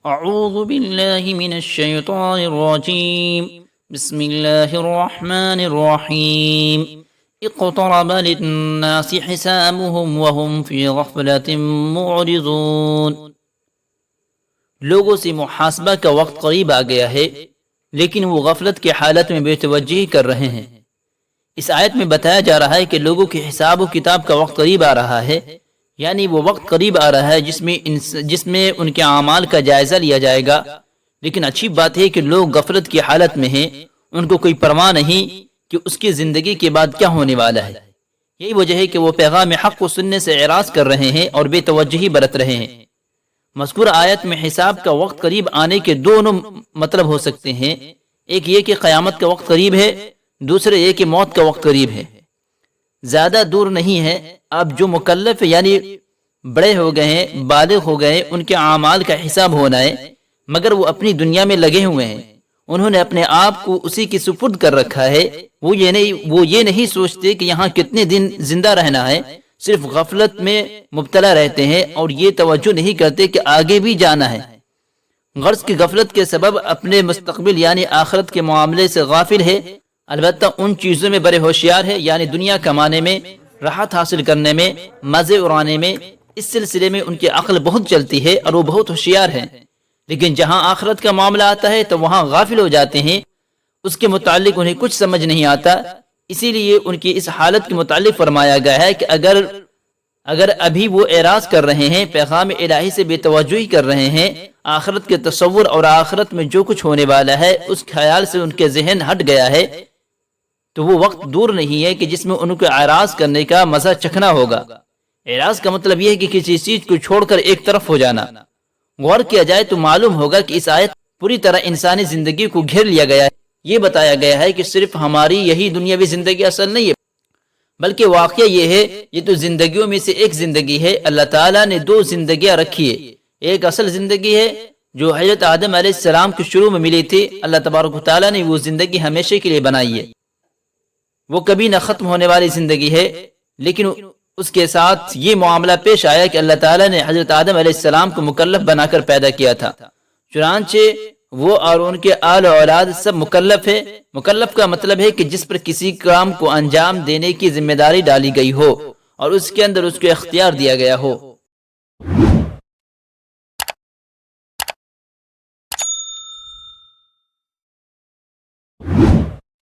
اعوذ باللہ من الشیطان الرجیم بسم اللہ الرحمن الرحیم اقترب للناس حسابهم وهم فی غفلۃ معرضون۔ لوگوں سے محاسبہ کا وقت قریب آ گیا ہے لیکن وہ غفلت کی حالت میں بے توجہی کر رہے ہیں۔ اس آیت میں بتایا جا رہا ہے کہ لوگوں کے حساب و کتاب کا وقت قریب آ رہا ہے، یعنی وہ وقت قریب آ رہا ہے جس میں ان کے اعمال کا جائزہ لیا جائے گا۔ لیکن اچھی بات ہے کہ لوگ غفلت کی حالت میں ہیں، ان کو کوئی پرواہ نہیں کہ اس کی زندگی کے بعد کیا ہونے والا ہے۔ یہی وجہ ہے کہ وہ پیغام حق کو سننے سے اعراض کر رہے ہیں اور بے توجہی برت رہے ہیں۔ مذکور آیت میں حساب کا وقت قریب آنے کے دونوں مطلب ہو سکتے ہیں، ایک یہ کہ قیامت کا وقت قریب ہے، دوسرے یہ کہ موت کا وقت قریب ہے۔ زیادہ دور نہیں ہے۔ اب جو مکلف یعنی بڑے ہو گئے ہیں، بالغ ہو گئے، ان کے اعمال کا حساب ہونا ہے، مگر وہ اپنی دنیا میں لگے ہوئے ہیں۔ انہوں نے اپنے آپ کو اسی کی سپرد کر رکھا ہے۔ وہ یہ نہیں سوچتے کہ یہاں کتنے دن زندہ رہنا ہے، صرف غفلت میں مبتلا رہتے ہیں اور یہ توجہ نہیں کرتے کہ آگے بھی جانا ہے۔ غرض کی غفلت کے سبب اپنے مستقبل یعنی آخرت کے معاملے سے غافل ہے۔ البتہ ان چیزوں میں بڑے ہوشیار ہے، یعنی دنیا کمانے میں، راحت حاصل کرنے میں، مزے اڑانے میں، اس سلسلے میں ان کی عقل بہت چلتی ہے اور وہ بہت ہوشیار ہیں۔ لیکن جہاں آخرت کا معاملہ آتا ہے تو وہاں غافل ہو جاتے ہیں، اس کے متعلق انہیں کچھ سمجھ نہیں آتا۔ اسی لیے ان کی اس حالت کے متعلق فرمایا گیا ہے کہ اگر ابھی وہ اعراض کر رہے ہیں، پیغام الہی سے بے توجہی کر رہے ہیں، آخرت کے تصور اور آخرت میں جو کچھ ہونے والا ہے اس خیال سے ان کے ذہن ہٹ گیا ہے، تو وہ وقت دور نہیں ہے کہ جس میں ان کو اعراض کرنے کا مزہ چکھنا ہوگا۔ اعراض کا مطلب یہ ہے کہ کسی چیز کو چھوڑ کر ایک طرف ہو جانا۔ غور کیا جائے تو معلوم ہوگا کہ اس آیت پوری طرح انسانی زندگی کو گھیر لیا گیا ہے۔ یہ بتایا گیا ہے کہ صرف ہماری یہی دنیاوی زندگی اصل نہیں ہے، بلکہ واقعہ یہ ہے یہ تو زندگیوں میں سے ایک زندگی ہے۔ اللہ تعالیٰ نے دو زندگیاں رکھی ہے، ایک اصل زندگی ہے جو حضرت آدم علیہ السلام کے شروع میں ملی تھی۔ اللہ تبارک و تعالیٰ نے وہ زندگی ہمیشہ کے لیے بنائی ہے، وہ کبھی نہ ختم ہونے والی زندگی ہے۔ لیکن اس کے ساتھ یہ معاملہ پیش آیا کہ اللہ تعالیٰ نے حضرت آدم علیہ السلام کو مکلف بنا کر پیدا کیا تھا، چنانچہ وہ اور ان کے آل و اولاد سب مکلف ہے۔ مکلف کا مطلب ہے کہ جس پر کسی کام کو انجام دینے کی ذمہ داری ڈالی گئی ہو اور اس کے اندر اس کو اختیار دیا گیا ہو۔